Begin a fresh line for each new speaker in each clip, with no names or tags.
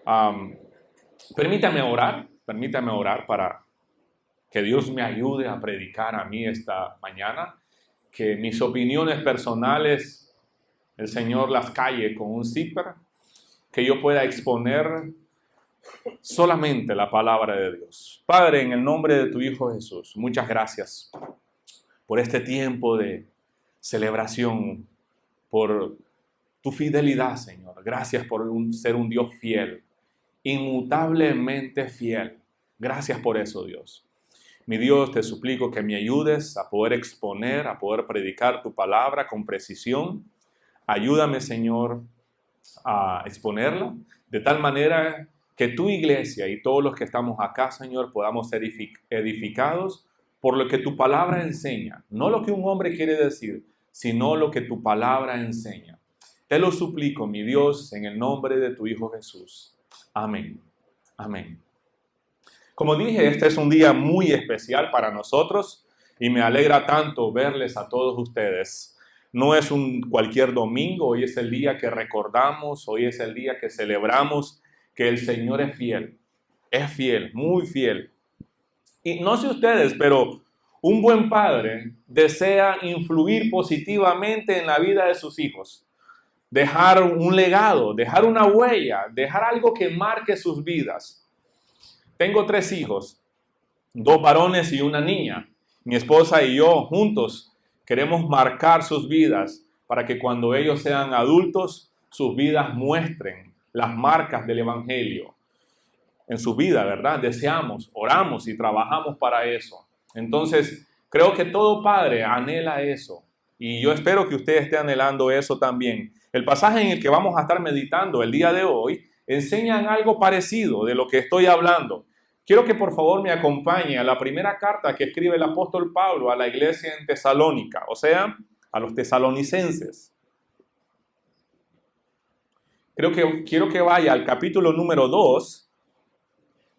Am, permítame orar para que Dios me ayude a predicar a mí esta mañana, que mis opiniones personales el Señor las calle con un zipper, que yo pueda exponer solamente la palabra de Dios. Padre, en el nombre de tu Hijo Jesús, muchas gracias por este tiempo de celebración, por tu fidelidad, Señor. Gracias por ser un Dios fiel, inmutablemente fiel. Gracias por eso, Dios. Mi Dios, te suplico que me ayudes a poder exponer, a poder predicar tu palabra con precisión. Ayúdame, Señor, a exponerla de tal manera que tu iglesia y todos los que estamos acá, Señor, podamos ser edificados por lo que tu palabra enseña. No lo que un hombre quiere decir, sino lo que tu palabra enseña. Te lo suplico, mi Dios, en el nombre de tu Hijo Jesús. Amén. Amén. Como dije, este es un día muy especial para nosotros y me alegra tanto verles a todos ustedes. No es un cualquier domingo, hoy es el día que recordamos, hoy es el día que celebramos que el Señor es fiel, muy fiel. Y no sé ustedes, pero un buen padre desea influir positivamente en la vida de sus hijos, dejar un legado, dejar una huella, dejar algo que marque sus vidas. Tengo 3 hijos, 2 varones y una niña. Mi esposa y yo juntos queremos marcar sus vidas para que cuando ellos sean adultos, sus vidas muestren las marcas del Evangelio en su vida, ¿verdad? Deseamos, oramos y trabajamos para eso. Entonces, creo que todo padre anhela eso. Y yo espero que usted esté anhelando eso también. El pasaje en el que vamos a estar meditando el día de hoy enseñan algo parecido de lo que estoy hablando. Quiero que por favor me acompañe a la primera carta que escribe el apóstol Pablo a la iglesia en Tesalónica, o sea, a los tesalonicenses. Quiero que vaya al capítulo número 2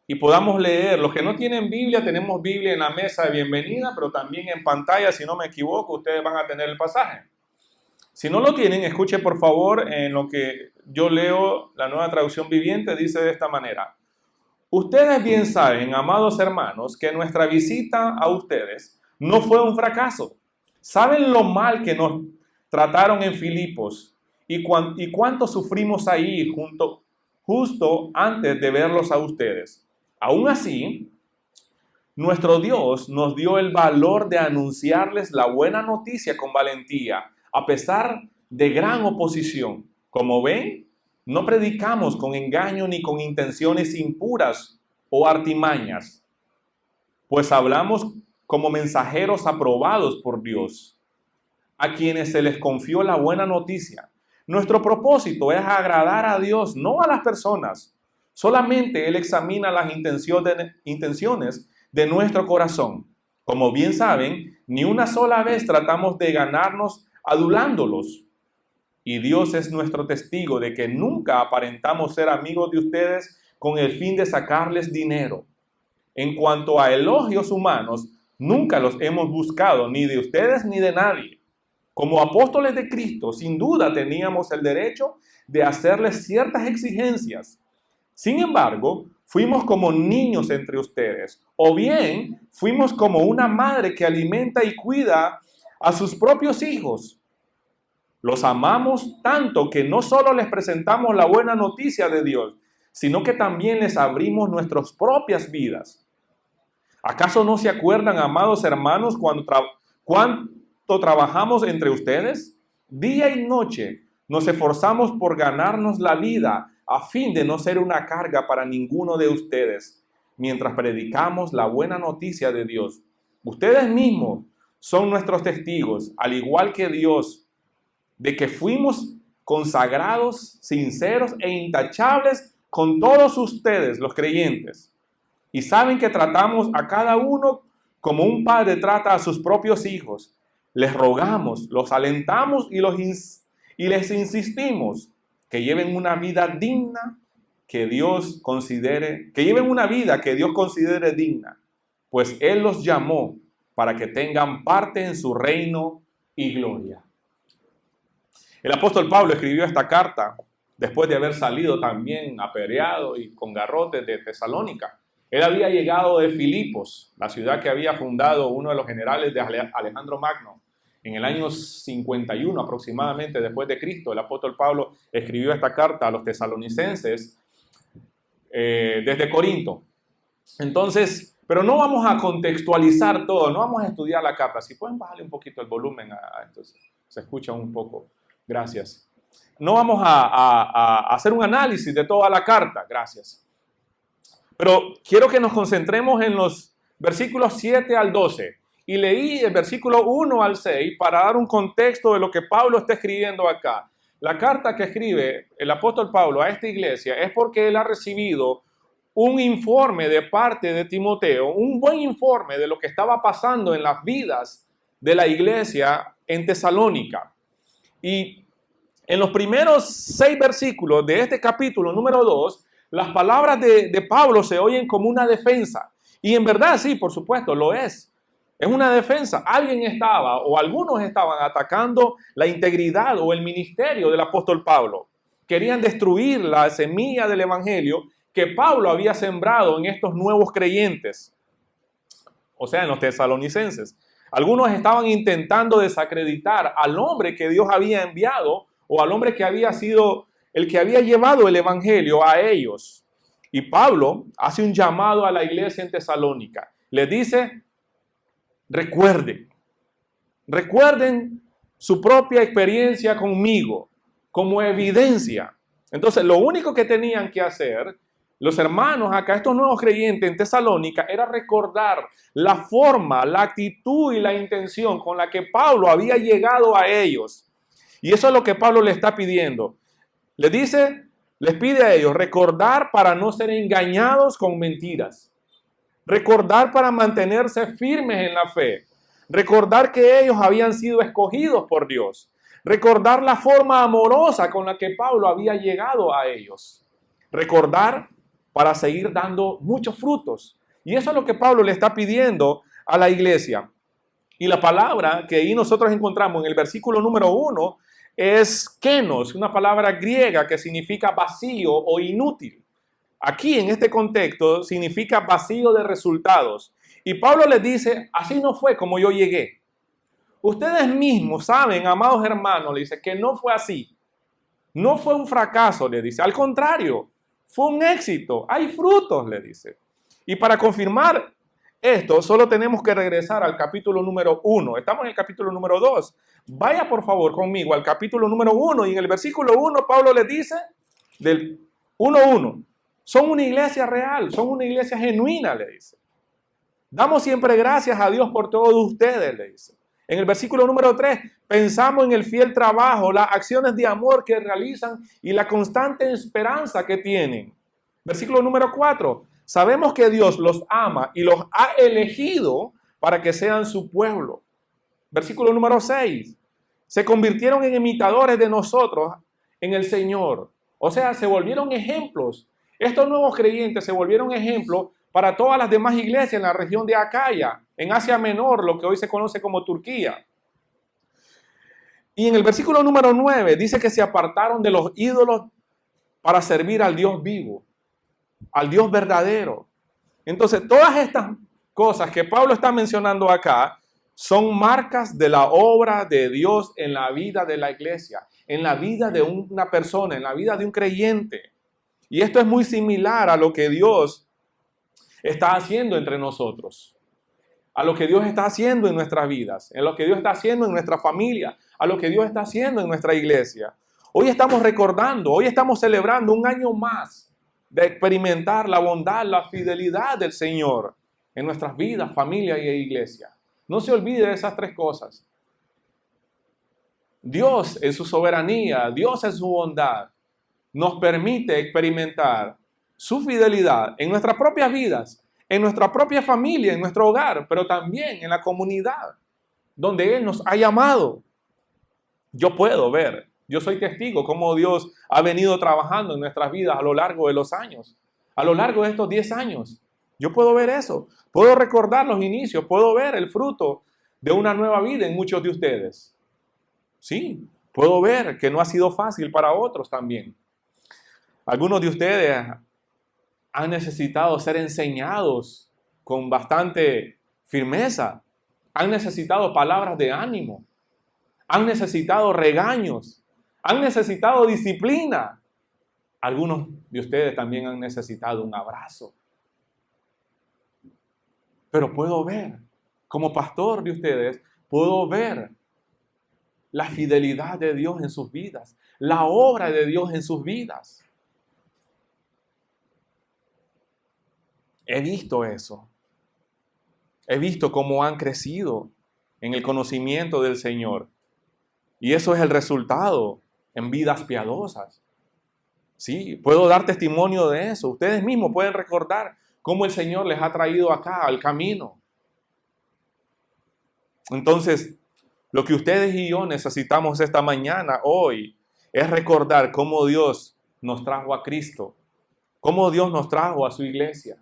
y podamos leer. Los que no tienen Biblia, tenemos Biblia en la mesa de bienvenida, pero también en pantalla, si no me equivoco, ustedes van a tener el pasaje. Si no lo tienen, escuche por favor en lo que yo leo, la Nueva Traducción Viviente dice de esta manera. Ustedes bien saben, amados hermanos, que nuestra visita a ustedes no fue un fracaso. ¿Saben lo mal que nos trataron en Filipos y cuánto sufrimos ahí justo antes de verlos a ustedes? Aún así, nuestro Dios nos dio el valor de anunciarles la buena noticia con valentía, a pesar de gran oposición. Como ven, no predicamos con engaño ni con intenciones impuras o artimañas, pues hablamos como mensajeros aprobados por Dios, a quienes se les confió la buena noticia. Nuestro propósito es agradar a Dios, no a las personas. Solamente Él examina las intenciones de nuestro corazón. Como bien saben, ni una sola vez tratamos de ganarnos adulándolos. Y Dios es nuestro testigo de que nunca aparentamos ser amigos de ustedes con el fin de sacarles dinero. En cuanto a elogios humanos, nunca los hemos buscado, ni de ustedes ni de nadie. Como apóstoles de Cristo, sin duda teníamos el derecho de hacerles ciertas exigencias. Sin embargo, fuimos como niños entre ustedes, o bien fuimos como una madre que alimenta y cuida a sus propios hijos. Los amamos tanto que no solo les presentamos la buena noticia de Dios, sino que también les abrimos nuestras propias vidas. ¿Acaso no se acuerdan, amados hermanos, cuánto trabajamos entre ustedes? Día y noche nos esforzamos por ganarnos la vida a fin de no ser una carga para ninguno de ustedes, mientras predicamos la buena noticia de Dios. Ustedes mismos son nuestros testigos, al igual que Dios, de que fuimos consagrados, sinceros e intachables con todos ustedes, los creyentes. Y saben que tratamos a cada uno como un padre trata a sus propios hijos. Les rogamos, los alentamos y les insistimos que lleven una vida digna que lleven una vida que Dios considere digna, pues Él los llamó para que tengan parte en su reino y gloria. El apóstol Pablo escribió esta carta después de haber salido también apedreado y con garrotes de Tesalónica. Él había llegado de Filipos, la ciudad que había fundado uno de los generales de Alejandro Magno. En el año 51 aproximadamente después de Cristo, el apóstol Pablo escribió esta carta a los tesalonicenses desde Corinto. Entonces, pero no vamos a contextualizar todo, no vamos a estudiar la carta. Si pueden bajarle un poquito el volumen a esto, se escucha un poco. Gracias. No vamos a hacer un análisis de toda la carta, gracias. Pero quiero que nos concentremos en los versículos 7 al 12. Y leí el versículo 1 al 6 para dar un contexto de lo que Pablo está escribiendo acá. La carta que escribe el apóstol Pablo a esta iglesia es porque él ha recibido un informe de parte de Timoteo, un buen informe de lo que estaba pasando en las vidas de la iglesia en Tesalónica. Y en los primeros 6 versículos de este capítulo número 2, las palabras de Pablo se oyen como una defensa. Y en verdad sí, por supuesto, lo es. Es una defensa. Alguien estaba o algunos estaban atacando la integridad o el ministerio del apóstol Pablo. Querían destruir la semilla del evangelio que Pablo había sembrado en estos nuevos creyentes, o sea, en los tesalonicenses. Algunos estaban intentando desacreditar al hombre que Dios había enviado o al hombre que había sido el que había llevado el evangelio a ellos. Y Pablo hace un llamado a la iglesia en Tesalónica. Les dice: recuerden su propia experiencia conmigo como evidencia. Entonces, lo único que tenían que hacer los hermanos acá, estos nuevos creyentes en Tesalónica, era recordar la forma, la actitud y la intención con la que Pablo había llegado a ellos. Y eso es lo que Pablo le está pidiendo. Les pide a ellos recordar para no ser engañados con mentiras. Recordar para mantenerse firmes en la fe. Recordar que ellos habían sido escogidos por Dios. Recordar la forma amorosa con la que Pablo había llegado a ellos. Recordar para seguir dando muchos frutos. Y eso es lo que Pablo le está pidiendo a la iglesia. Y la palabra que ahí nosotros encontramos en el versículo número 1 es kenos, una palabra griega que significa vacío o inútil. Aquí en este contexto significa vacío de resultados. Y Pablo les dice: así no fue como yo llegué. Ustedes mismos saben, amados hermanos, le dice, que no fue así. No fue un fracaso, le dice. Al contrario, fue un éxito. Hay frutos, le dice. Y para confirmar esto, solo tenemos que regresar al capítulo número 1. Estamos en el capítulo número 2. Vaya por favor conmigo al capítulo número 1. Y en el versículo 1, Pablo les dice, del 1:1, son una iglesia real, son una iglesia genuina, le dice. Damos siempre gracias a Dios por todos ustedes, le dice. En el versículo número 3, pensamos en el fiel trabajo, las acciones de amor que realizan y la constante esperanza que tienen. Versículo número 4, sabemos que Dios los ama y los ha elegido para que sean su pueblo. Versículo número 6, se convirtieron en imitadores de nosotros en el Señor. O sea, se volvieron ejemplos. Estos nuevos creyentes se volvieron ejemplos para todas las demás iglesias en la región de Acaya, en Asia Menor, lo que hoy se conoce como Turquía. Y en el versículo número 9 dice que se apartaron de los ídolos para servir al Dios vivo, al Dios verdadero. Entonces, todas estas cosas que Pablo está mencionando acá son marcas de la obra de Dios en la vida de la iglesia, en la vida de una persona, en la vida de un creyente. Y esto es muy similar a lo que Dios está haciendo entre nosotros, a lo que Dios está haciendo en nuestras vidas, en lo que Dios está haciendo en nuestra familia, a lo que Dios está haciendo en nuestra iglesia. Hoy estamos recordando, hoy estamos celebrando un año más de experimentar la bondad, la fidelidad del Señor en nuestras vidas, familia y iglesia. No se olvide de esas 3 cosas. Dios en su soberanía, Dios en su bondad, nos permite experimentar su fidelidad en nuestras propias vidas, en nuestra propia familia, en nuestro hogar, pero también en la comunidad donde Él nos ha llamado. Yo puedo ver, yo soy testigo cómo Dios ha venido trabajando en nuestras vidas a lo largo de los años, a lo largo de estos 10 años. Yo puedo ver eso, puedo recordar los inicios, puedo ver el fruto de una nueva vida en muchos de ustedes. Sí, puedo ver que no ha sido fácil para otros también. Algunos de ustedes han necesitado ser enseñados con bastante firmeza. Han necesitado palabras de ánimo. Han necesitado regaños. Han necesitado disciplina. Algunos de ustedes también han necesitado un abrazo. Pero puedo ver, como pastor de ustedes, puedo ver la fidelidad de Dios en sus vidas, la obra de Dios en sus vidas. He visto eso. He visto cómo han crecido en el conocimiento del Señor. Y eso es el resultado en vidas piadosas. Sí, puedo dar testimonio de eso. Ustedes mismos pueden recordar cómo el Señor les ha traído acá al camino. Entonces, lo que ustedes y yo necesitamos esta mañana, hoy, es recordar cómo Dios nos trajo a Cristo, cómo Dios nos trajo a su iglesia,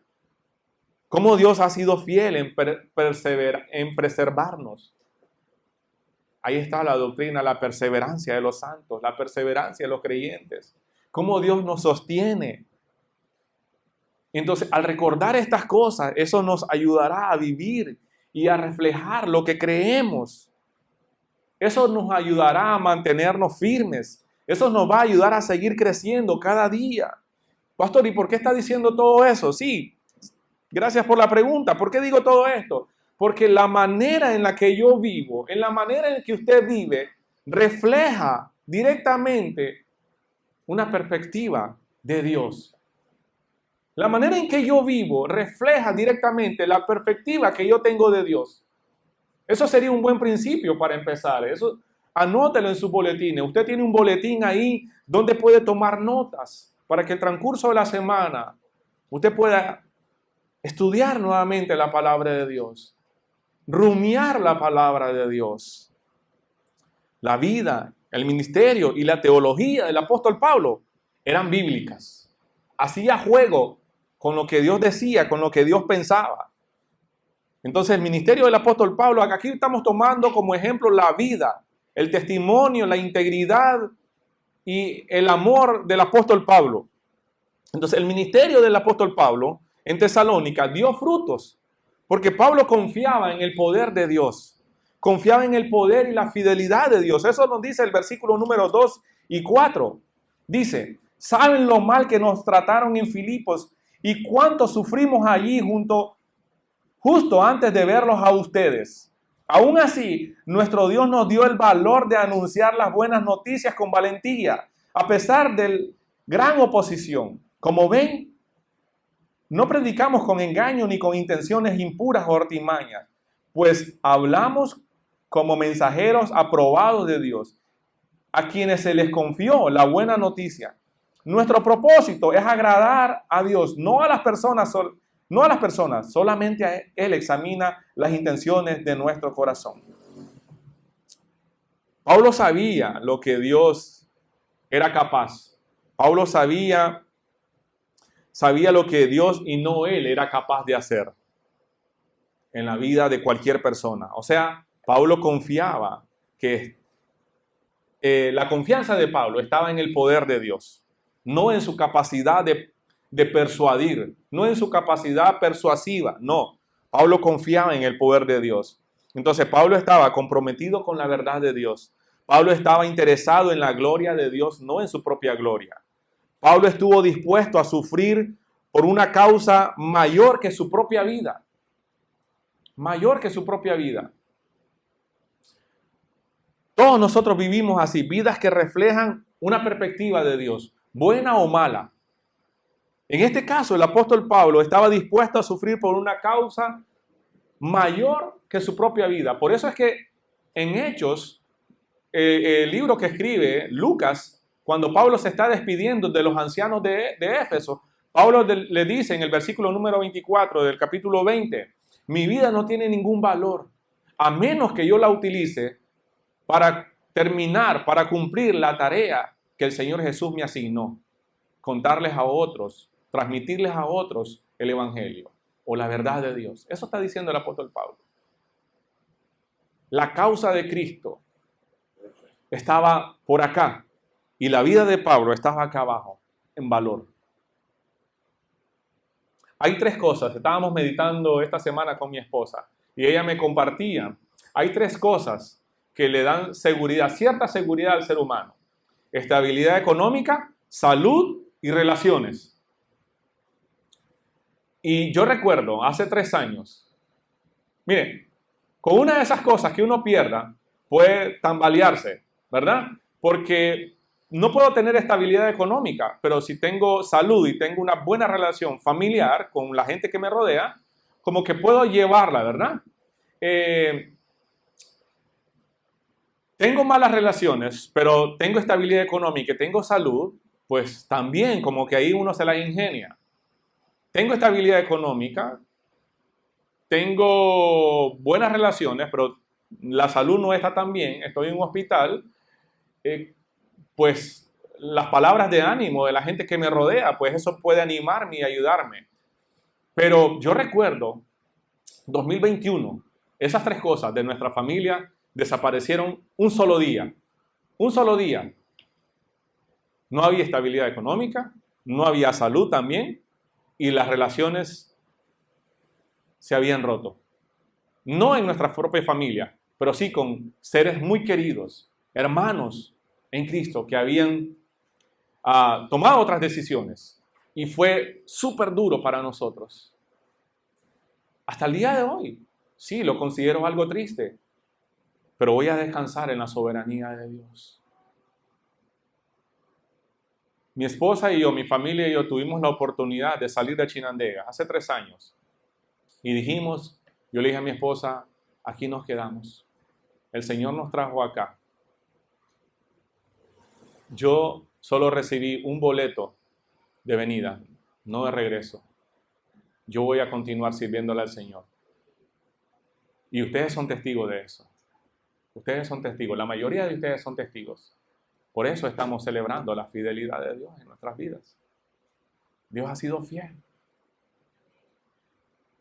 cómo Dios ha sido fiel en preservarnos. Ahí está la doctrina, la perseverancia de los santos, la perseverancia de los creyentes, cómo Dios nos sostiene. Entonces, al recordar estas cosas, eso nos ayudará a vivir y a reflejar lo que creemos. Eso nos ayudará a mantenernos firmes. Eso nos va a ayudar a seguir creciendo cada día. Pastor, ¿y por qué está diciendo todo eso? Sí, gracias por la pregunta. ¿Por qué digo todo esto? Porque la manera en la que yo vivo, en la manera en que usted vive, refleja directamente una perspectiva de Dios. La manera en que yo vivo refleja directamente la perspectiva que yo tengo de Dios. Eso sería un buen principio para empezar. Eso, anótelo en su boletín. Usted tiene un boletín ahí donde puede tomar notas para que el transcurso de la semana usted pueda estudiar nuevamente la palabra de Dios, rumiar la palabra de Dios. La vida, el ministerio y la teología del apóstol Pablo eran bíblicas. Hacía juego con lo que Dios decía, con lo que Dios pensaba. Entonces el ministerio del apóstol Pablo, aquí estamos tomando como ejemplo la vida, el testimonio, la integridad y el amor del apóstol Pablo. Entonces el ministerio del apóstol Pablo en Tesalónica dio frutos, porque Pablo confiaba en el poder de Dios, confiaba en el poder y la fidelidad de Dios. Eso nos dice el versículo número 2 y 4. Dice, ¿saben lo mal que nos trataron en Filipos y cuánto sufrimos allí justo antes de verlos a ustedes? Aún así, nuestro Dios nos dio el valor de anunciar las buenas noticias con valentía, a pesar de gran oposición. Como ven, no predicamos con engaño ni con intenciones impuras o artimañas, pues hablamos como mensajeros aprobados de Dios, a quienes se les confió la buena noticia. Nuestro propósito es agradar a Dios, no a las personas, solamente Él examina las intenciones de nuestro corazón. Pablo sabía lo que Dios era capaz. Pablo sabía lo que Dios y no él era capaz de hacer en la vida de cualquier persona. O sea, Pablo confiaba que la confianza de Pablo estaba en el poder de Dios, no en su capacidad de persuadir, no en su capacidad persuasiva, no. Pablo confiaba en el poder de Dios. Entonces Pablo estaba comprometido con la verdad de Dios. Pablo estaba interesado en la gloria de Dios, no en su propia gloria. Pablo estuvo dispuesto a sufrir por una causa mayor que su propia vida. Mayor que su propia vida. Todos nosotros vivimos así, vidas que reflejan una perspectiva de Dios, buena o mala. En este caso, el apóstol Pablo estaba dispuesto a sufrir por una causa mayor que su propia vida. Por eso es que en Hechos, el libro que escribe Lucas, cuando Pablo se está despidiendo de los ancianos de Éfeso, Pablo le dice en el versículo número 24 del capítulo 20, mi vida no tiene ningún valor, a menos que yo la utilice para terminar, para cumplir la tarea que el Señor Jesús me asignó, contarles a otros, transmitirles a otros el evangelio o la verdad de Dios. Eso está diciendo el apóstol Pablo. La causa de Cristo estaba por acá y la vida de Pablo estaba acá abajo, en valor. Hay 3 cosas, estábamos meditando esta semana con mi esposa y ella me compartía, hay 3 cosas que le dan seguridad, cierta seguridad al ser humano. Estabilidad económica, salud y relaciones. Y yo recuerdo, hace 3 años, miren, con una de esas cosas que uno pierda, puede tambalearse, ¿verdad? Porque no puedo tener estabilidad económica, pero si tengo salud y tengo una buena relación familiar con la gente que me rodea, como que puedo llevarla, ¿verdad? Tengo malas relaciones, pero tengo estabilidad económica y tengo salud, pues también como que ahí uno se la ingenia. Tengo estabilidad económica, tengo buenas relaciones, pero la salud no está tan bien, estoy en un hospital, pues las palabras de ánimo de la gente que me rodea, pues eso puede animarme y ayudarme. Pero yo recuerdo 2021, esas 3 cosas de nuestra familia desaparecieron un solo día. Un solo día. No había estabilidad económica, no había salud también, y las relaciones se habían roto. No en nuestra propia familia, pero sí con seres muy queridos, hermanos en Cristo que habían tomado otras decisiones. Y fue súper duro para nosotros. Hasta el día de hoy, sí, lo considero algo triste, pero voy a descansar en la soberanía de Dios. Mi esposa y yo, mi familia y yo tuvimos la oportunidad de salir de Chinandega hace 3 años. Y dijimos, yo le dije a mi esposa, aquí nos quedamos. El Señor nos trajo acá. Yo solo recibí un boleto de venida, no de regreso. Yo voy a continuar sirviéndole al Señor. Y ustedes son testigos de eso. Ustedes son testigos. La mayoría de ustedes son testigos. Por eso estamos celebrando la fidelidad de Dios en nuestras vidas. Dios ha sido fiel.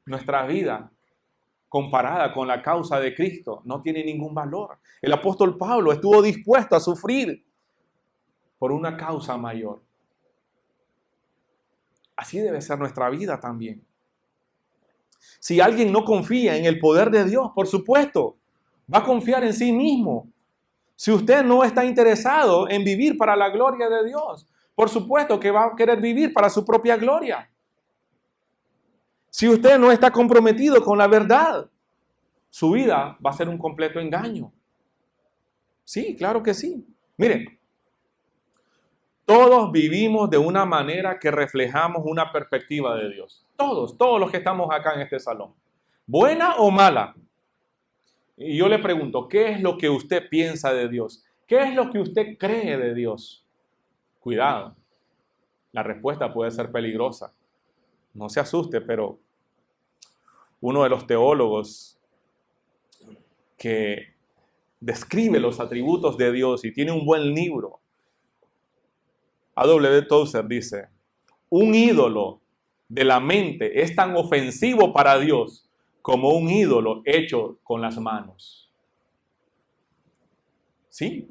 Nuestra vida, comparada con la causa de Cristo, no tiene ningún valor. El apóstol Pablo estuvo dispuesto a sufrir por una causa mayor. Así debe ser nuestra vida también. Si alguien no confía en el poder de Dios, por supuesto, va a confiar en sí mismo. Si usted no está interesado en vivir para la gloria de Dios, por supuesto que va a querer vivir para su propia gloria. Si usted no está comprometido con la verdad, su vida va a ser un completo engaño. Sí, claro que sí. Miren, todos vivimos de una manera que reflejamos una perspectiva de Dios. Todos los que estamos acá en este salón. Buena o mala. Y yo le pregunto, ¿qué es lo que usted piensa de Dios? ¿Qué es lo que usted cree de Dios? Cuidado, la respuesta puede ser peligrosa. No se asuste, pero uno de los teólogos que describe los atributos de Dios y tiene un buen libro, A.W. Tozer, dice, un ídolo de la mente es tan ofensivo para Dios como un ídolo hecho con las manos. ¿Sí?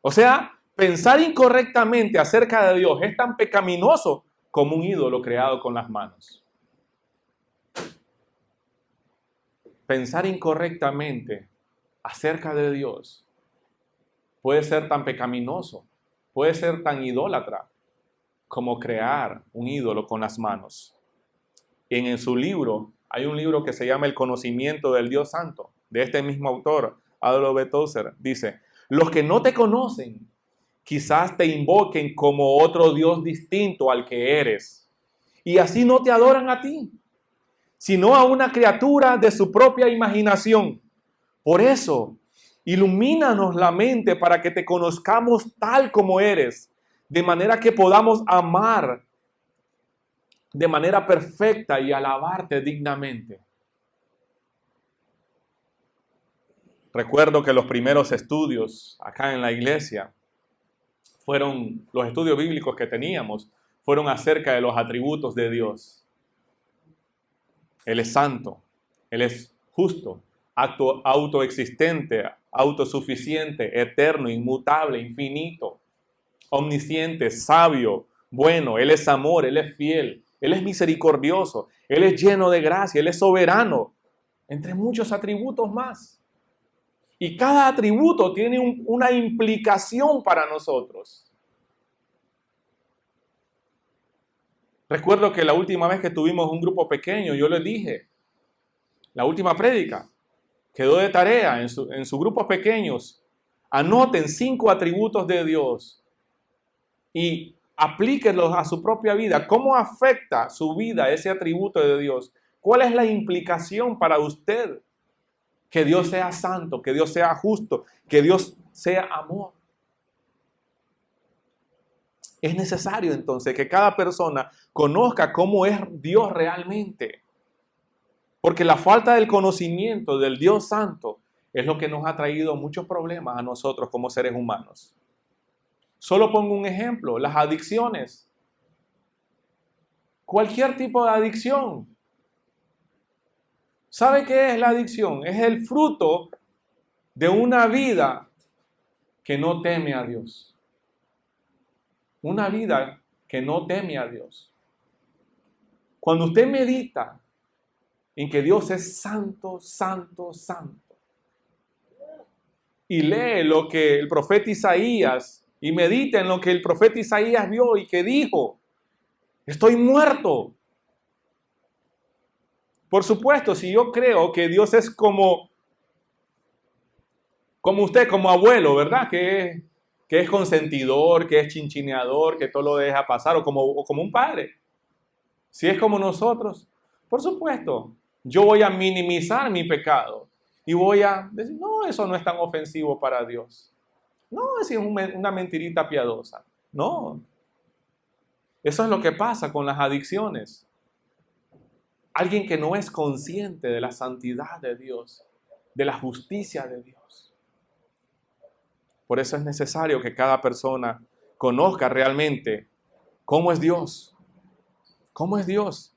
O sea, pensar incorrectamente acerca de Dios es tan pecaminoso como un ídolo creado con las manos. Pensar incorrectamente acerca de Dios puede ser tan pecaminoso, puede ser tan idólatra como crear un ídolo con las manos. En su libro, hay un libro que se llama El conocimiento del Dios Santo, de este mismo autor, A.W. Tozer, dice, los que no te conocen quizás te invoquen como otro Dios distinto al que eres, y así no te adoran a ti, sino a una criatura de su propia imaginación. Por eso, ilumínanos la mente para que te conozcamos tal como eres, de manera que podamos amar de manera perfecta y alabarte dignamente. Recuerdo que los primeros estudios acá en la iglesia los estudios bíblicos que teníamos, fueron acerca de los atributos de Dios. Él es santo, Él es justo, autoexistente, autosuficiente, eterno, inmutable, infinito, omnisciente, sabio, bueno, Él es amor, Él es fiel, Él es misericordioso, Él es lleno de gracia, Él es soberano, entre muchos atributos más. Y cada atributo tiene una implicación para nosotros. Recuerdo que la última vez que tuvimos un grupo pequeño, yo les dije, la última prédica, quedó de tarea en sus grupos pequeños, anoten 5 atributos de Dios y aplíquenlos a su propia vida. ¿Cómo afecta su vida ese atributo de Dios? ¿Cuál es la implicación para usted? Que Dios sea santo, que Dios sea justo, que Dios sea amor. Es necesario entonces que cada persona conozca cómo es Dios realmente. Porque la falta del conocimiento del Dios santo es lo que nos ha traído muchos problemas a nosotros como seres humanos. Solo pongo un ejemplo, las adicciones. Cualquier tipo de adicción. ¿Sabe qué es la adicción? Es el fruto de una vida que no teme a Dios. Una vida que no teme a Dios. Cuando usted medita en que Dios es santo, santo, santo, y lee lo que el profeta Isaías, y medita en lo que el profeta Isaías vio y que dijo, estoy muerto. Por supuesto, si yo creo que Dios es como usted, como abuelo, ¿verdad? Que es consentidor, que es chinchineador, que todo lo deja pasar, o como un padre. Si es como nosotros, por supuesto, yo voy a minimizar mi pecado y voy a decir, no, eso no es tan ofensivo para Dios. No, es una mentirita piadosa. No. Eso es lo que pasa con las adicciones. Alguien que no es consciente de la santidad de Dios, de la justicia de Dios. Por eso es necesario que cada persona conozca realmente cómo es Dios. ¿Cómo es Dios?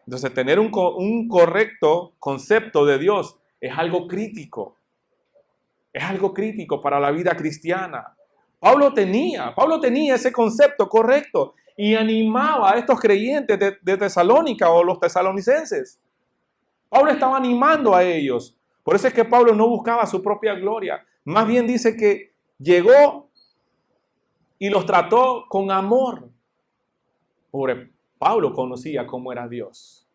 Entonces, tener un correcto concepto de Dios es algo crítico. Es algo crítico para la vida cristiana. Pablo tenía ese concepto correcto y animaba a estos creyentes de Tesalónica o los tesalonicenses. Pablo estaba animando a ellos. Por eso es que Pablo no buscaba su propia gloria. Más bien dice que llegó y los trató con amor. Pobre Pablo conocía cómo era Dios.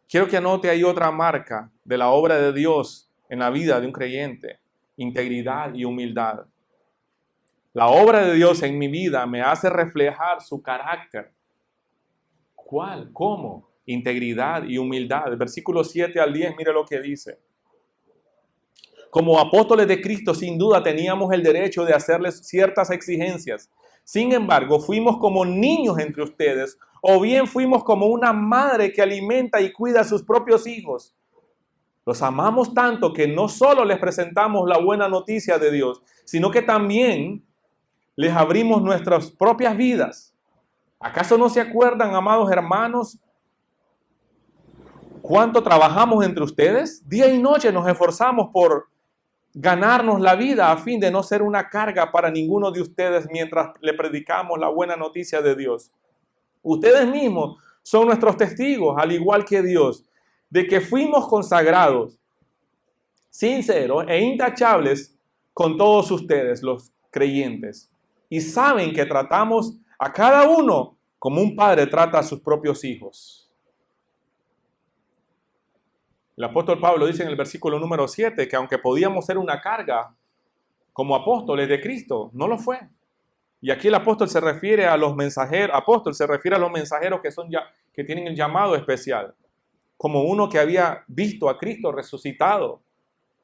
Quiero que anote ahí otra marca de la obra de Dios en la vida de un creyente: integridad y humildad. La obra de Dios en mi vida me hace reflejar su carácter. ¿Cuál? ¿Cómo? Integridad y humildad. El versículo 7 al 10, mire lo que dice. Como apóstoles de Cristo, sin duda teníamos el derecho de hacerles ciertas exigencias. Sin embargo, fuimos como niños entre ustedes, o bien fuimos como una madre que alimenta y cuida a sus propios hijos. Los amamos tanto que no solo les presentamos la buena noticia de Dios, sino que también les abrimos nuestras propias vidas. ¿Acaso no se acuerdan, amados hermanos, cuánto trabajamos entre ustedes? Día y noche nos esforzamos por ganarnos la vida a fin de no ser una carga para ninguno de ustedes mientras le predicamos la buena noticia de Dios. Ustedes mismos son nuestros testigos, al igual que Dios, de que fuimos consagrados, sinceros e intachables con todos ustedes, los creyentes. Y saben que tratamos a cada uno como un padre trata a sus propios hijos. El apóstol Pablo dice en el versículo número 7 que aunque podíamos ser una carga como apóstoles de Cristo, no lo fue. Y aquí el apóstol se refiere a los mensajeros, que tienen el llamado especial, como uno que había visto a Cristo resucitado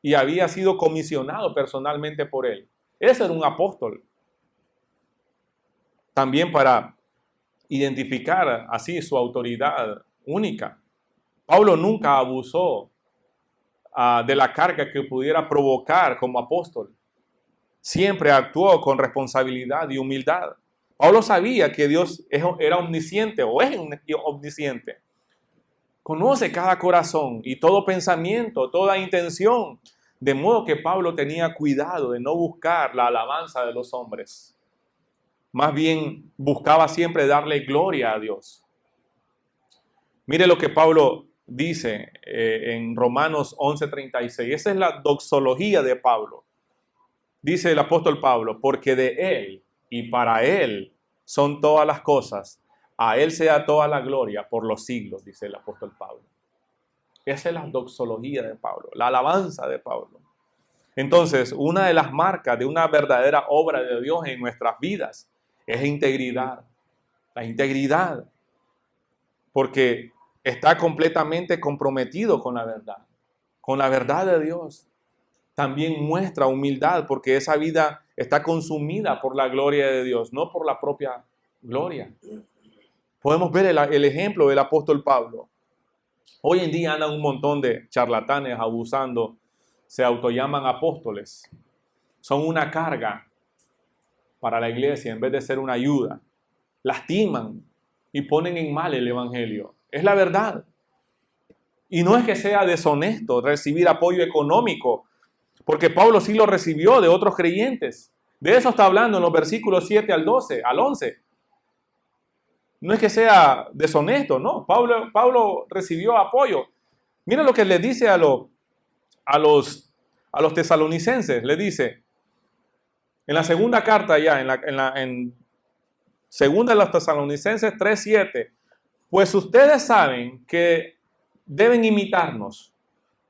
y había sido comisionado personalmente por él. Ese era un apóstol. También para identificar así su autoridad única. Pablo nunca abusó de la carga que pudiera provocar como apóstol. Siempre actuó con responsabilidad y humildad. Pablo sabía que Dios era omnisciente o es omnisciente. Conoce cada corazón y todo pensamiento, toda intención. De modo que Pablo tenía cuidado de no buscar la alabanza de los hombres. más bien buscaba siempre darle gloria a Dios. Mire lo que Pablo dice en Romanos 11:36. Esa es la doxología de Pablo. Dice el apóstol Pablo, porque de Él y para Él son todas las cosas. A Él sea toda la gloria por los siglos, dice el apóstol Pablo. Esa es la doxología de Pablo, la alabanza de Pablo. Entonces, una de las marcas de una verdadera obra de Dios en nuestras vidas es integridad. La integridad. Porque está completamente comprometido con la verdad de Dios. También muestra humildad porque esa vida está consumida por la gloria de Dios, no por la propia gloria. Podemos ver el ejemplo del apóstol Pablo. Hoy en día andan un montón de charlatanes abusando, se autollaman apóstoles. Son una carga para la iglesia en vez de ser una ayuda. Lastiman y ponen en mal el evangelio. Es la verdad. Y no es que sea deshonesto recibir apoyo económico, porque Pablo sí lo recibió de otros creyentes. De eso está hablando en los versículos 7 al 12, al 11. No es que sea deshonesto, no. Pablo recibió apoyo. Mira lo que le dice a los tesalonicenses. Le dice, en la segunda carta ya, en segunda de los tesalonicenses 3:7, pues ustedes saben que deben imitarnos.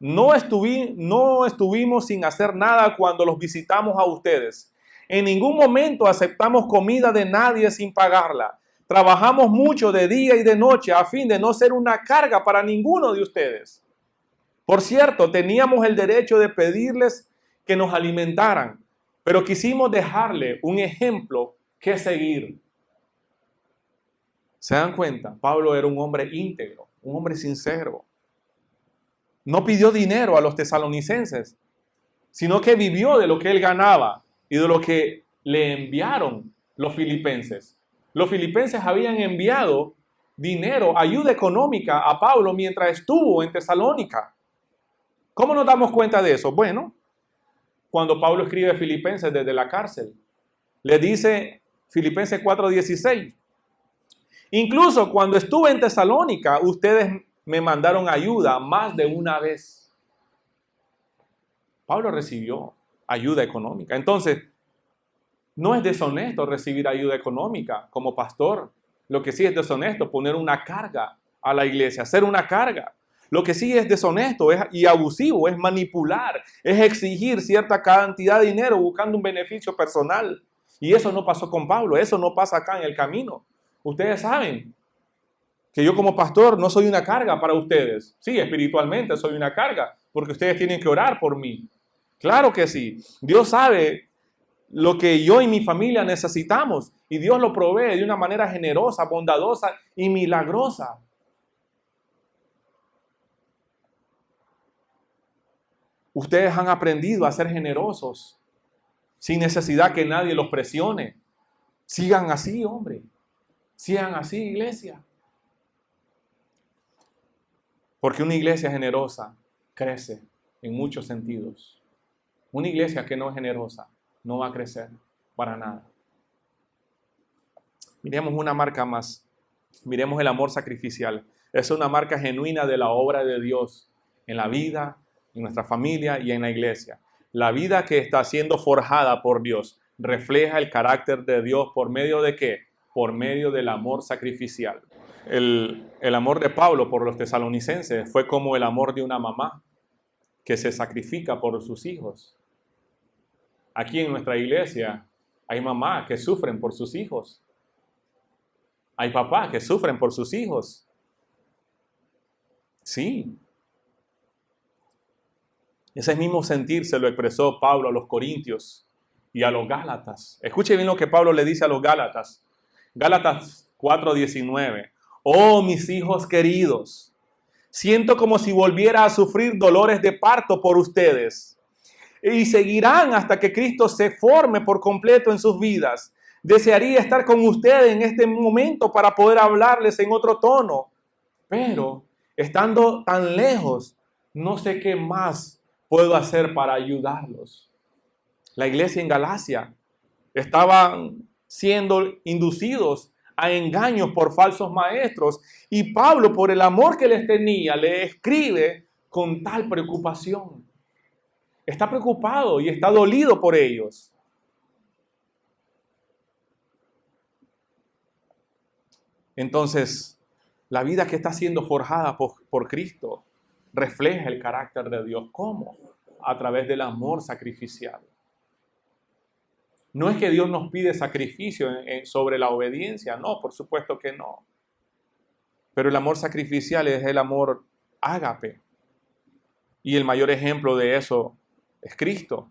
No estuvimos sin hacer nada cuando los visitamos a ustedes. En ningún momento aceptamos comida de nadie sin pagarla. Trabajamos mucho de día y de noche a fin de no ser una carga para ninguno de ustedes. Por cierto, teníamos el derecho de pedirles que nos alimentaran, pero quisimos dejarle un ejemplo que seguir. ¿Se dan cuenta? Pablo era un hombre íntegro, un hombre sincero. No pidió dinero a los tesalonicenses, sino que vivió de lo que él ganaba y de lo que le enviaron los filipenses. Los filipenses habían enviado dinero, ayuda económica a Pablo mientras estuvo en Tesalónica. ¿Cómo nos damos cuenta de eso? Bueno, cuando Pablo escribe a Filipenses desde la cárcel, le dice Filipenses 4:16, incluso cuando estuve en Tesalónica, ustedes me mandaron ayuda más de una vez. Pablo recibió ayuda económica. Entonces, no es deshonesto recibir ayuda económica como pastor. Lo que sí es deshonesto poner una carga a la iglesia, hacer una carga. Lo que sí es deshonesto y abusivo es manipular, es exigir cierta cantidad de dinero buscando un beneficio personal. Y eso no pasó con Pablo, eso no pasa acá en el camino. Ustedes saben que yo como pastor no soy una carga para ustedes. Sí, espiritualmente soy una carga, porque ustedes tienen que orar por mí. Claro que sí. Dios sabe lo que yo y mi familia necesitamos, y Dios lo provee de una manera generosa, bondadosa y milagrosa. Ustedes han aprendido a ser generosos, sin necesidad que nadie los presione. Sigan así, hombre. Sigan así, iglesia. Porque una iglesia generosa crece en muchos sentidos. Una iglesia que no es generosa no va a crecer para nada. Miremos una marca más. Miremos el amor sacrificial. Es una marca genuina de la obra de Dios en la vida, en nuestra familia y en la iglesia. La vida que está siendo forjada por Dios refleja el carácter de Dios ¿por medio de qué? Por medio del amor sacrificial. El amor de Pablo por los tesalonicenses fue como el amor de una mamá que se sacrifica por sus hijos. Aquí en nuestra iglesia hay mamás que sufren por sus hijos. Hay papás que sufren por sus hijos. Sí. Ese mismo sentir se lo expresó Pablo a los corintios y a los gálatas. Escuche bien lo que Pablo le dice a los gálatas. Gálatas 4:19. Oh, mis hijos queridos, siento como si volviera a sufrir dolores de parto por ustedes. Y seguirán hasta que Cristo se forme por completo en sus vidas. Desearía estar con ustedes en este momento para poder hablarles en otro tono. Pero, estando tan lejos, no sé qué más puedo hacer para ayudarlos. La iglesia en Galacia estaba siendo inducidos a engaños por falsos maestros. Y Pablo, por el amor que les tenía, le escribe con tal preocupación. Está preocupado y está dolido por ellos. Entonces, la vida que está siendo forjada por Cristo refleja el carácter de Dios. ¿Cómo? A través del amor sacrificial. No es que Dios nos pide sacrificio sobre la obediencia, no, por supuesto que no. Pero el amor sacrificial es el amor ágape. Y el mayor ejemplo de eso es Cristo.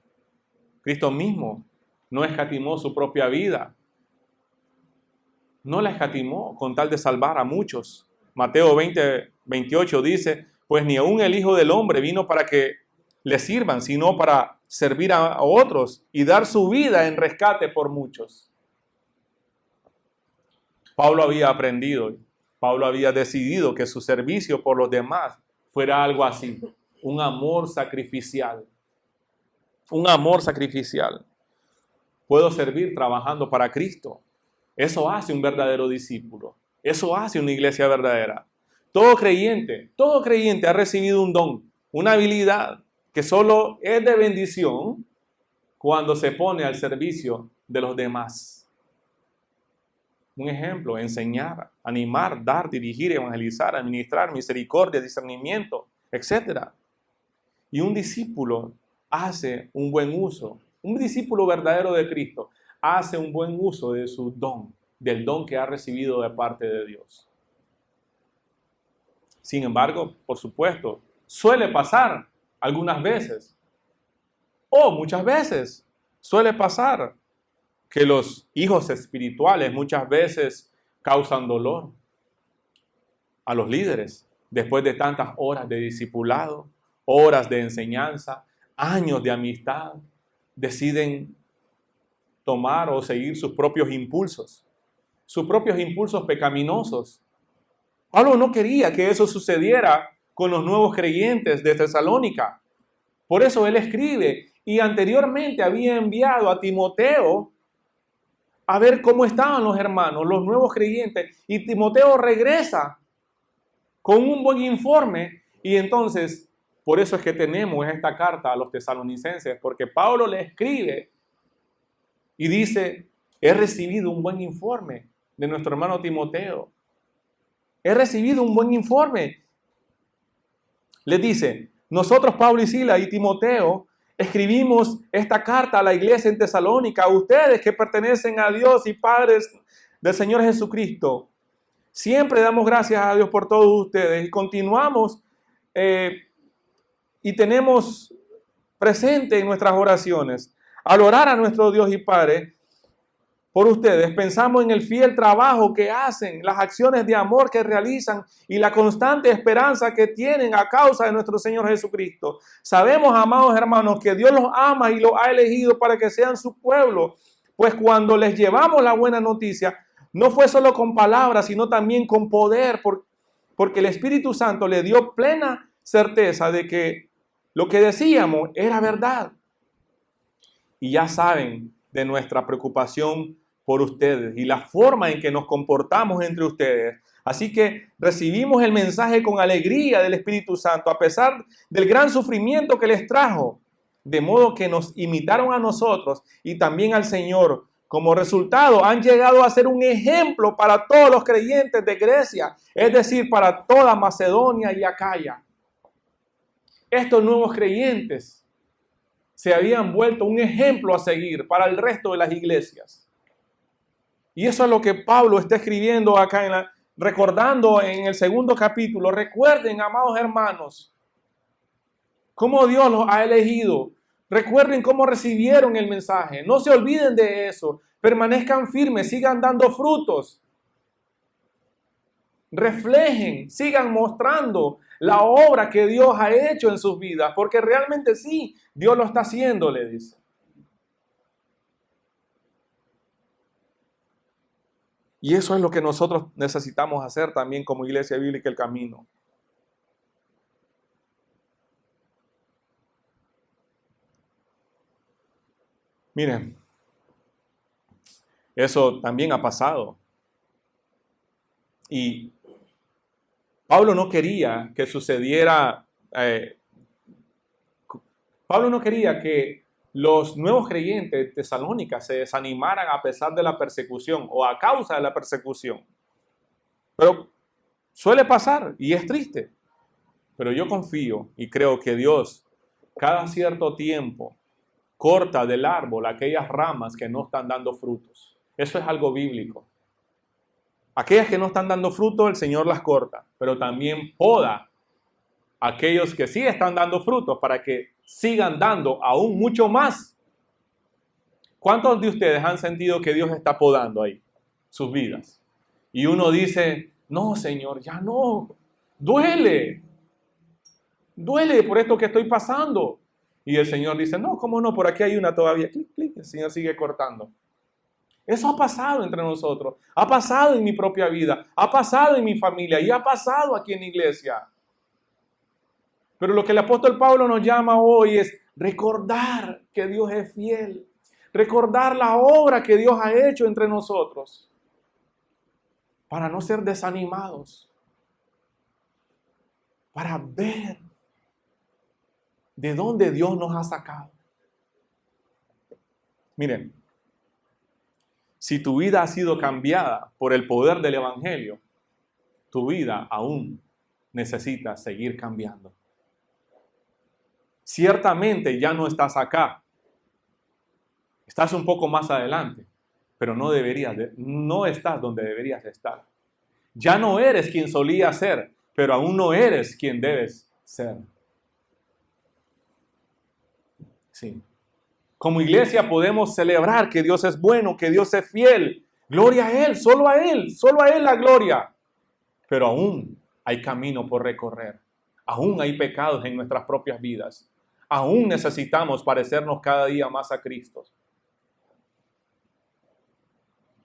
Cristo mismo no escatimó su propia vida. No la escatimó con tal de salvar a muchos. Mateo 20:28 dice, pues ni aun el Hijo del Hombre vino para que le sirvan, sino para servir a otros y dar su vida en rescate por muchos. Pablo había aprendido, Pablo había decidido que su servicio por los demás fuera algo así, un amor sacrificial. Un amor sacrificial. Puedo servir trabajando para Cristo. Eso hace un verdadero discípulo. Eso hace una iglesia verdadera. Todo creyente ha recibido un don, una habilidad que solo es de bendición cuando se pone al servicio de los demás. Un ejemplo, enseñar, animar, dar, dirigir, evangelizar, administrar, misericordia, discernimiento, etc. Y un discípulo hace un buen uso. Un discípulo verdadero de Cristo hace un buen uso de su don, del don que ha recibido de parte de Dios. Sin embargo, por supuesto, suele pasar algunas veces, o muchas veces, suele pasar que los hijos espirituales muchas veces causan dolor a los líderes después de tantas horas de discipulado, horas de enseñanza, años de amistad, deciden tomar o seguir sus propios impulsos pecaminosos. Pablo no quería que eso sucediera con los nuevos creyentes de Tesalónica. Por eso él escribe, y anteriormente había enviado a Timoteo a ver cómo estaban los hermanos, los nuevos creyentes, y Timoteo regresa con un buen informe, y entonces, por eso es que tenemos esta carta a los tesalonicenses, porque Pablo le escribe y dice, he recibido un buen informe de nuestro hermano Timoteo. He recibido un buen informe. Les dice, nosotros, Pablo y Sila y Timoteo, escribimos esta carta a la iglesia en Tesalónica, a ustedes que pertenecen a Dios y padres del Señor Jesucristo. Siempre damos gracias a Dios por todos ustedes y continuamos y tenemos presente en nuestras oraciones. Al orar a nuestro Dios y Padre por ustedes, pensamos en el fiel trabajo que hacen, las acciones de amor que realizan y la constante esperanza que tienen a causa de nuestro Señor Jesucristo. Sabemos, amados hermanos, que Dios los ama y los ha elegido para que sean su pueblo, pues cuando les llevamos la buena noticia, no fue solo con palabras, sino también con poder, porque el Espíritu Santo le dio plena certeza de que lo que decíamos era verdad. Y ya saben de nuestra preocupación por ustedes y la forma en que nos comportamos entre ustedes. Así que recibimos el mensaje con alegría del Espíritu Santo, a pesar del gran sufrimiento que les trajo, de modo que nos imitaron a nosotros y también al Señor. Como resultado, han llegado a ser un ejemplo para todos los creyentes de Grecia, es decir, para toda Macedonia y Acaya. Estos nuevos creyentes se habían vuelto un ejemplo a seguir para el resto de las iglesias. Y eso es lo que Pablo está escribiendo acá, recordando en el segundo capítulo. Recuerden, amados hermanos, cómo Dios los ha elegido. Recuerden cómo recibieron el mensaje. No se olviden de eso. Permanezcan firmes, sigan dando frutos. Reflejen, sigan mostrando la obra que Dios ha hecho en sus vidas, porque realmente sí, Dios lo está haciendo, le dice. Y eso es lo que nosotros necesitamos hacer también como Iglesia Bíblica El Camino. Miren, Eso también ha pasado. Y Pablo no quería que sucediera, Pablo no quería que los nuevos creyentes de Tesalónica se desanimaran a pesar de la persecución o a causa de la persecución. Pero suele pasar y es triste. Pero yo confío y creo que Dios cada cierto tiempo corta del árbol aquellas ramas que no están dando frutos. Eso es algo bíblico. Aquellas que no están dando frutos, el Señor las corta, pero también poda aquellos que sí están dando frutos para que sigan dando aún mucho más. ¿Cuántos de ustedes han sentido que Dios está podando ahí sus vidas? Y uno dice, no, Señor, ya no, duele por esto que estoy pasando. Y el Señor dice, no, ¿cómo no? Por aquí hay una todavía. Clic, clic, el Señor sigue cortando. Eso ha pasado entre nosotros, ha pasado en mi propia vida, ha pasado en mi familia y ha pasado aquí en la iglesia. Pero lo que el apóstol Pablo nos llama hoy es recordar que Dios es fiel, recordar la obra que Dios ha hecho entre nosotros, para no ser desanimados, para ver de dónde Dios nos ha sacado. Miren, si tu vida ha sido cambiada por el poder del Evangelio, tu vida aún necesita seguir cambiando. Ciertamente ya no estás acá. Estás un poco más adelante, pero no estás donde deberías estar. Ya no eres quien solías ser, pero aún no eres quien debes ser. Sí. Como iglesia podemos celebrar que Dios es bueno, que Dios es fiel. Gloria a Él, solo a Él la gloria. Pero aún hay camino por recorrer. Aún hay pecados en nuestras propias vidas. Aún necesitamos parecernos cada día más a Cristo.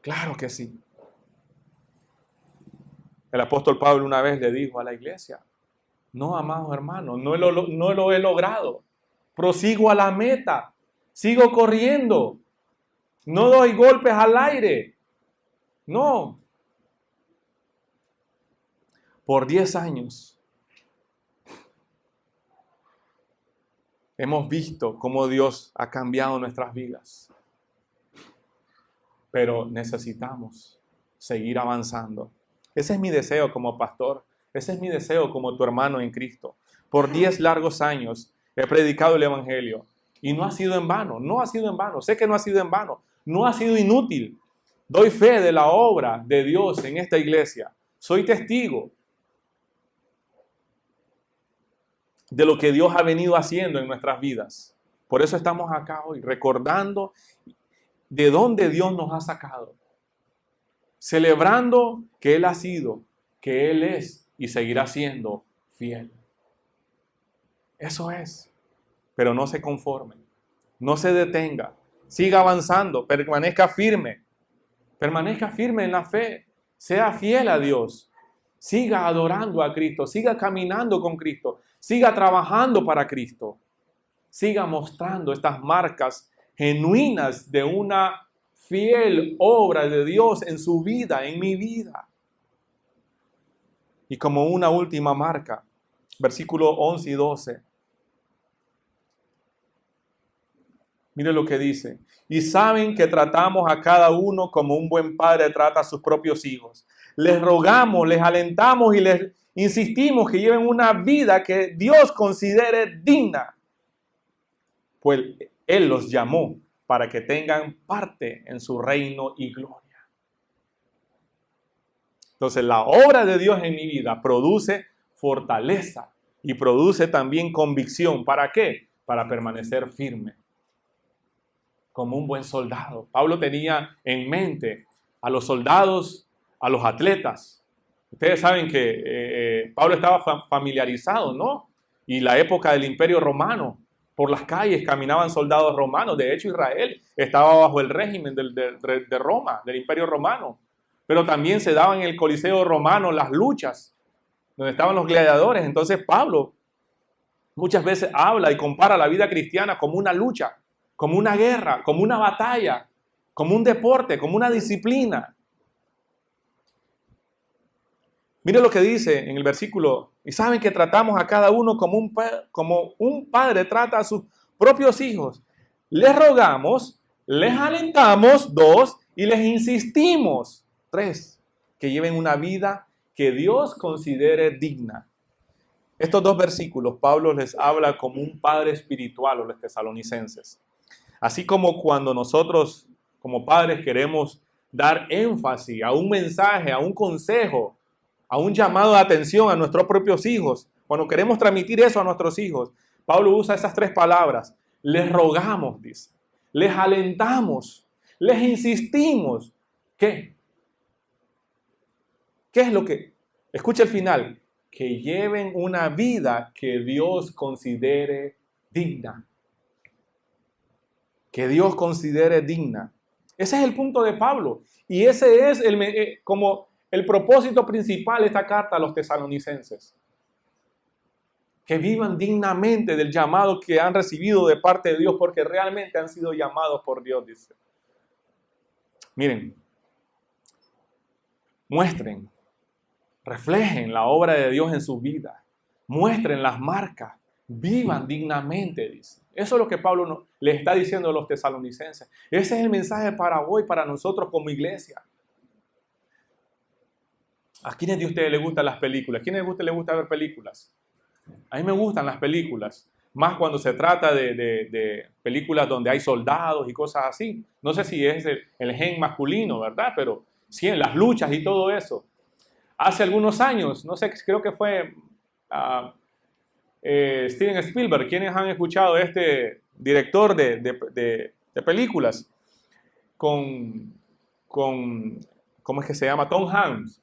Claro que sí. El apóstol Pablo una vez le dijo a la iglesia, no, amados hermanos, no lo he logrado. Prosigo a la meta. Sigo corriendo. No doy golpes al aire. No. Por 10 años hemos visto cómo Dios ha cambiado nuestras vidas. Pero necesitamos seguir avanzando. Ese es mi deseo como pastor. Ese es mi deseo como tu hermano en Cristo. Por 10 largos años he predicado el Evangelio. Y no ha sido en vano, no ha sido en vano. Sé que no ha sido en vano, no ha sido inútil. Doy fe de la obra de Dios en esta iglesia. Soy testigo de lo que Dios ha venido haciendo en nuestras vidas. Por eso estamos acá hoy, recordando de dónde Dios nos ha sacado. Celebrando que Él ha sido, que Él es y seguirá siendo fiel. Eso es. Pero no se conforme, no se detenga, siga avanzando, permanezca firme en la fe, sea fiel a Dios, siga adorando a Cristo, siga caminando con Cristo, siga trabajando para Cristo, siga mostrando estas marcas genuinas de una fiel obra de Dios en su vida, en mi vida. Y como una última marca, versículos 11 y 12. Mire lo que dice. Y saben que tratamos a cada uno como un buen padre trata a sus propios hijos. Les rogamos, les alentamos y les insistimos que lleven una vida que Dios considere digna. Pues Él los llamó para que tengan parte en su reino y gloria. Entonces, la obra de Dios en mi vida produce fortaleza y produce también convicción. ¿Para qué? Para permanecer firme. Como un buen soldado. Pablo tenía en mente a los soldados, a los atletas. Ustedes saben que Pablo estaba familiarizado, ¿no? Y la época del Imperio Romano, por las calles caminaban soldados romanos. De hecho, Israel estaba bajo el régimen de Roma, del Imperio Romano. Pero también se daban en el Coliseo Romano las luchas, donde estaban los gladiadores. Entonces Pablo muchas veces habla y compara la vida cristiana como una lucha, como una guerra, como una batalla. como un deporte, como una disciplina. Mire lo que dice en el versículo. Y saben que tratamos a cada uno como un padre trata a sus propios hijos. Les rogamos, les alentamos, 2, y les insistimos, 3, que lleven una vida que Dios considere digna. Estos 2 versículos, Pablo les habla como un padre espiritual a los tesalonicenses. Así como cuando nosotros como padres queremos dar énfasis a un mensaje, a un consejo, a un llamado de atención a nuestros propios hijos, cuando queremos transmitir eso a nuestros hijos, Pablo usa esas 3 palabras. Les rogamos, dice. Les alentamos. Les insistimos. ¿Qué? ¿Qué es lo que? Escucha el final. Que lleven una vida que Dios considere digna. Que Dios considere digna. Ese es el punto de Pablo. Y ese es como el propósito principal de esta carta a los tesalonicenses. Que vivan dignamente del llamado que han recibido de parte de Dios, porque realmente han sido llamados por Dios, dice. Miren, muestren, reflejen la obra de Dios en su vida, muestren las marcas, vivan dignamente, dice. Eso es lo que Pablo le está diciendo a los tesalonicenses. Ese es el mensaje para hoy, para nosotros como iglesia. ¿A quiénes de ustedes les gustan las películas? ¿A quiénes de ustedes les gusta ver películas? A mí me gustan las películas, más cuando se trata de películas donde hay soldados y cosas así. No sé si es el gen masculino, ¿verdad? Pero sí, en las luchas y todo eso. Hace algunos años, no sé, creo que fue Steven Spielberg. ¿Quiénes han escuchado de este director de películas? ¿Cómo es que se llama? Tom Hanks.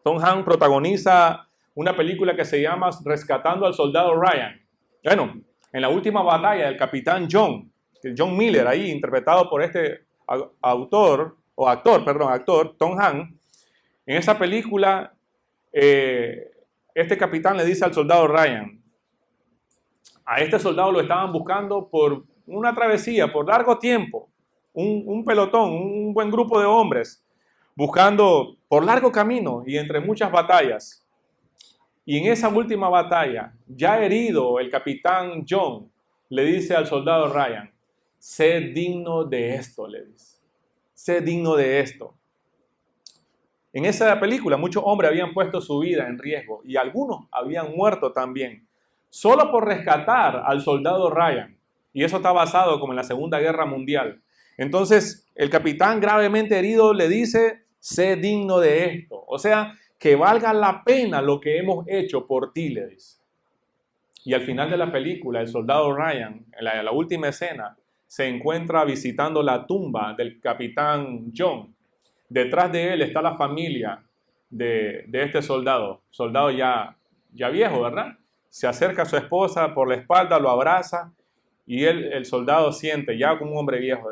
Tom Hanks protagoniza una película que se llama Rescatando al Soldado Ryan. Bueno, en la última batalla del capitán John Miller, ahí interpretado por este actor, Tom Hanks, en esa película, este capitán le dice al soldado Ryan, a este soldado lo estaban buscando por una travesía, por largo tiempo, un pelotón, un buen grupo de hombres, buscando por largo camino y entre muchas batallas. Y en esa última batalla, ya herido, el capitán John le dice al soldado Ryan, sé digno de esto, le dice. Sé digno de esto. En esa película muchos hombres habían puesto su vida en riesgo y algunos habían muerto también, solo por rescatar al soldado Ryan. Y eso está basado como en la Segunda Guerra Mundial. Entonces, el capitán gravemente herido le dice, sé digno de esto. O sea, que valga la pena lo que hemos hecho por ti, le dice. Y al final de la película, el soldado Ryan, en la última escena, se encuentra visitando la tumba del capitán John. Detrás de él está la familia de este soldado ya viejo, ¿verdad? Se acerca a su esposa por la espalda, lo abraza y el soldado siente, ya como un hombre viejo,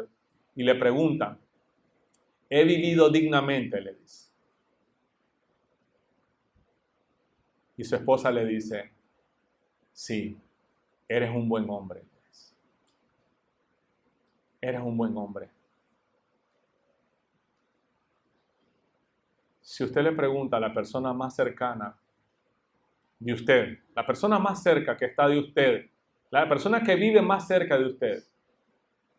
y le pregunta, he vivido dignamente, le dice. Y su esposa le dice, sí, eres un buen hombre. Eres un buen hombre. Si usted le pregunta a la persona más cercana de usted, la persona más cerca que está de usted, la persona que vive más cerca de usted,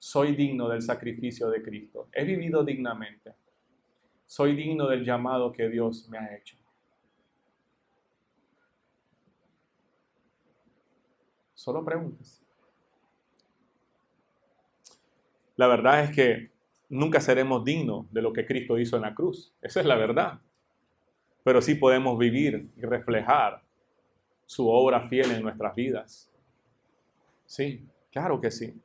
soy digno del sacrificio de Cristo. He vivido dignamente. Soy digno del llamado que Dios me ha hecho. Solo preguntas. La verdad es que nunca seremos dignos de lo que Cristo hizo en la cruz. Esa es la verdad. Pero sí podemos vivir y reflejar su obra fiel en nuestras vidas. Sí, claro que sí.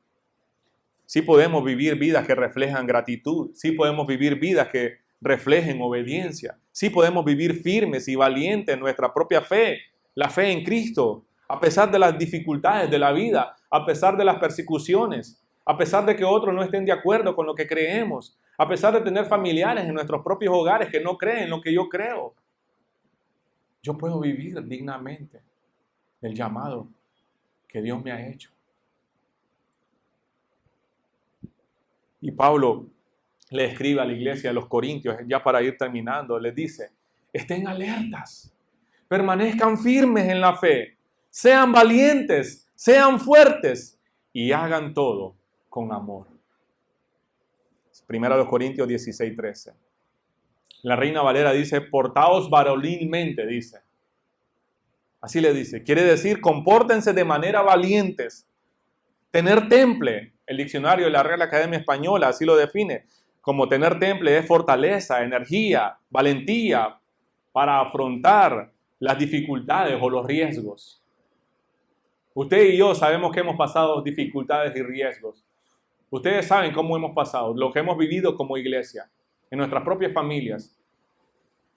Sí podemos vivir vidas que reflejan gratitud. Sí podemos vivir vidas que reflejen obediencia. Sí podemos vivir firmes y valientes en nuestra propia fe, la fe en Cristo, a pesar de las dificultades de la vida, a pesar de las persecuciones, a pesar de que otros no estén de acuerdo con lo que creemos, a pesar de tener familiares en nuestros propios hogares que no creen lo que yo creo. Yo puedo vivir dignamente el llamado que Dios me ha hecho. Y Pablo le escribe a la iglesia de los Corintios, ya para ir terminando, les dice, estén alertas, permanezcan firmes en la fe, sean valientes, sean fuertes y hagan todo con amor. Primera de Corintios 16:13. La Reina Valera dice, portaos varonilmente, dice. Así le dice. Quiere decir, compórtense de manera valientes. Tener temple, el diccionario de la Real Academia Española así lo define. Como tener temple es fortaleza, energía, valentía para afrontar las dificultades o los riesgos. Usted y yo sabemos que hemos pasado dificultades y riesgos. Ustedes saben cómo hemos pasado, lo que hemos vivido como iglesia, en nuestras propias familias.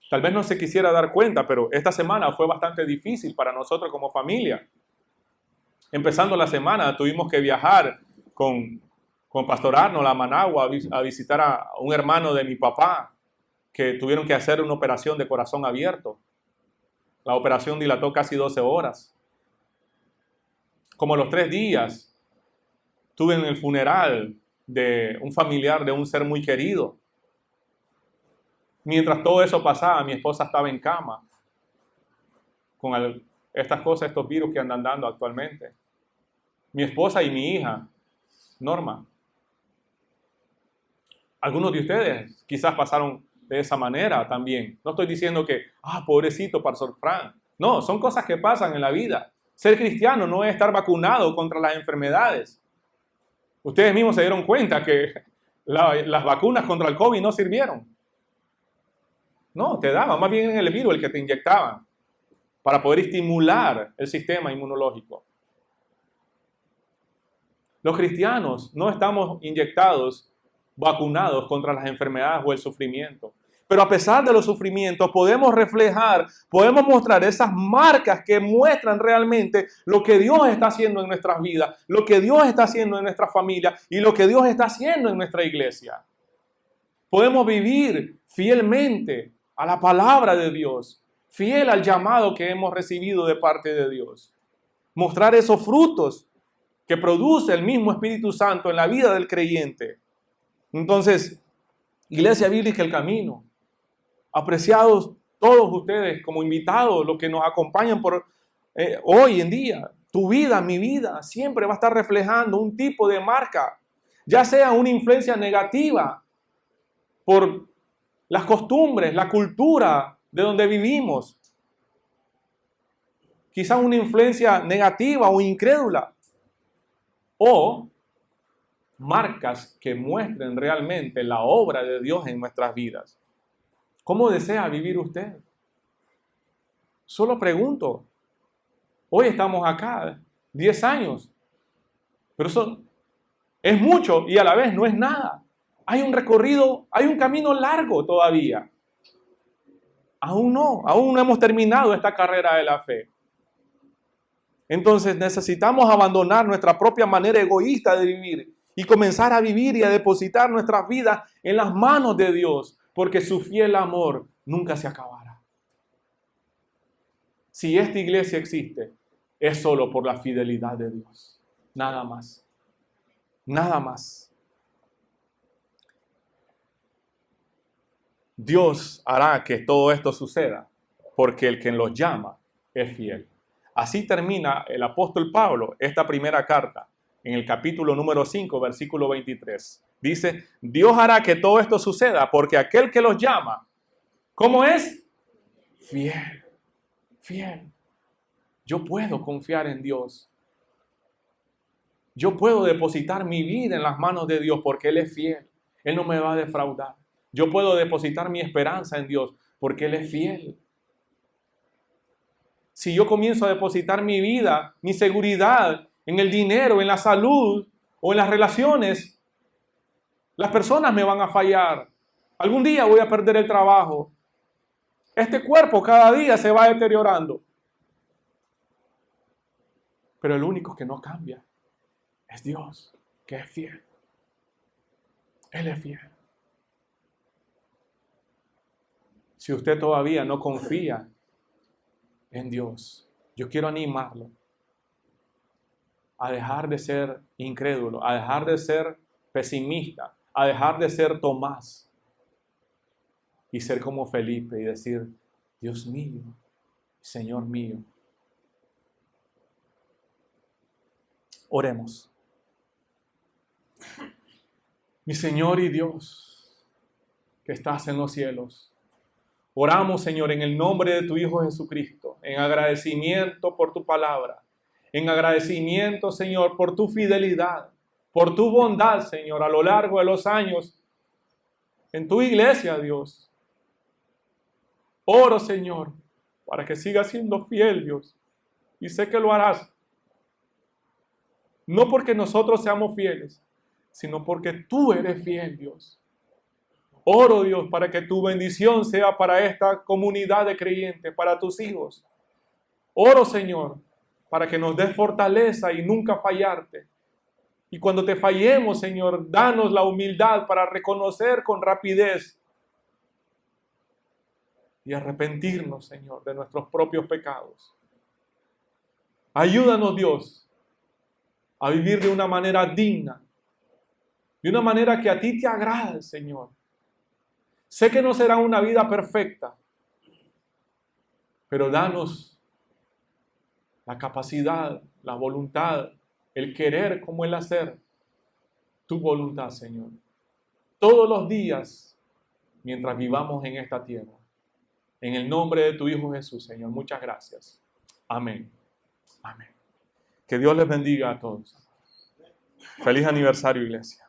Tal vez no se quisiera dar cuenta, pero esta semana fue bastante difícil para nosotros como familia. Empezando la semana tuvimos que viajar con Pastor Arnold a Managua a visitar a un hermano de mi papá que tuvieron que hacer una operación de corazón abierto. La operación dilató casi 12 horas. Como a los 3 días estuve en el funeral de un familiar de un ser muy querido. Mientras todo eso pasaba, mi esposa estaba en cama con estas cosas, estos virus que andan dando actualmente. Mi esposa y mi hija, Norma. Algunos de ustedes quizás pasaron de esa manera también. No estoy diciendo que, pobrecito, Pastor Frank. No, son cosas que pasan en la vida. Ser cristiano no es estar vacunado contra las enfermedades. Ustedes mismos se dieron cuenta que las vacunas contra el COVID no sirvieron. No, te daban más bien el virus el que te inyectaban para poder estimular el sistema inmunológico. Los cristianos no estamos inyectados, vacunados contra las enfermedades o el sufrimiento. Pero a pesar de los sufrimientos, podemos reflejar, podemos mostrar esas marcas que muestran realmente lo que Dios está haciendo en nuestras vidas, lo que Dios está haciendo en nuestra familia y lo que Dios está haciendo en nuestra iglesia. Podemos vivir fielmente a la palabra de Dios, fiel al llamado que hemos recibido de parte de Dios. Mostrar esos frutos que produce el mismo Espíritu Santo en la vida del creyente. Entonces, Iglesia Bíblica El Camino, apreciados todos ustedes como invitados, los que nos acompañan por hoy en día, tu vida, mi vida, siempre va a estar reflejando un tipo de marca, ya sea una influencia negativa por las costumbres, la cultura de donde vivimos, quizás una influencia negativa o incrédula, o marcas que muestren realmente la obra de Dios en nuestras vidas. ¿Cómo desea vivir usted? Solo pregunto. Hoy estamos acá, 10 años, pero eso es mucho y a la vez no es nada. Hay un recorrido, hay un camino largo todavía. Aún no hemos terminado esta carrera de la fe. Entonces necesitamos abandonar nuestra propia manera egoísta de vivir y comenzar a vivir y a depositar nuestras vidas en las manos de Dios, porque su fiel amor nunca se acabará. Si esta iglesia existe, es solo por la fidelidad de Dios. Nada más. Nada más. Dios hará que todo esto suceda, porque el que los llama es fiel. Así termina el apóstol Pablo esta primera carta, en el capítulo número 5, versículo 23. Dice, Dios hará que todo esto suceda, porque aquel que los llama, ¿cómo es? Fiel, fiel. Yo puedo confiar en Dios. Yo puedo depositar mi vida en las manos de Dios porque Él es fiel. Él no me va a defraudar. Yo puedo depositar mi esperanza en Dios porque Él es fiel. Si yo comienzo a depositar mi vida, mi seguridad en el dinero, en la salud o en las relaciones, las personas me van a fallar. Algún día voy a perder el trabajo. Este cuerpo cada día se va deteriorando. Pero el único que no cambia es Dios, que es fiel. Él es fiel. Si usted todavía no confía en Dios, yo quiero animarlo a dejar de ser incrédulo, a dejar de ser pesimista, a dejar de ser Tomás y ser como Felipe y decir, Dios mío, Señor mío. Oremos. Mi Señor y Dios, que estás en los cielos, oramos, Señor, en el nombre de tu Hijo Jesucristo, en agradecimiento por tu palabra, en agradecimiento, Señor, por tu fidelidad, por tu bondad, Señor, a lo largo de los años, en tu iglesia, Dios. Oro, Señor, para que sigas siendo fiel, Dios, y sé que lo harás. No porque nosotros seamos fieles, sino porque tú eres fiel, Dios. Oro, Dios, para que tu bendición sea para esta comunidad de creyentes, para tus hijos. Oro, Señor, para que nos des fortaleza y nunca fallarte. Y cuando te fallemos, Señor, danos la humildad para reconocer con rapidez y arrepentirnos, Señor, de nuestros propios pecados. Ayúdanos, Dios, a vivir de una manera digna, de una manera que a ti te agrade, Señor. Sé que no será una vida perfecta, pero danos la capacidad, la voluntad, el querer como el hacer, tu voluntad, Señor. Todos los días, mientras vivamos en esta tierra. En el nombre de tu Hijo Jesús, Señor. Muchas gracias. Amén. Amén. Que Dios les bendiga a todos. Feliz aniversario, iglesia.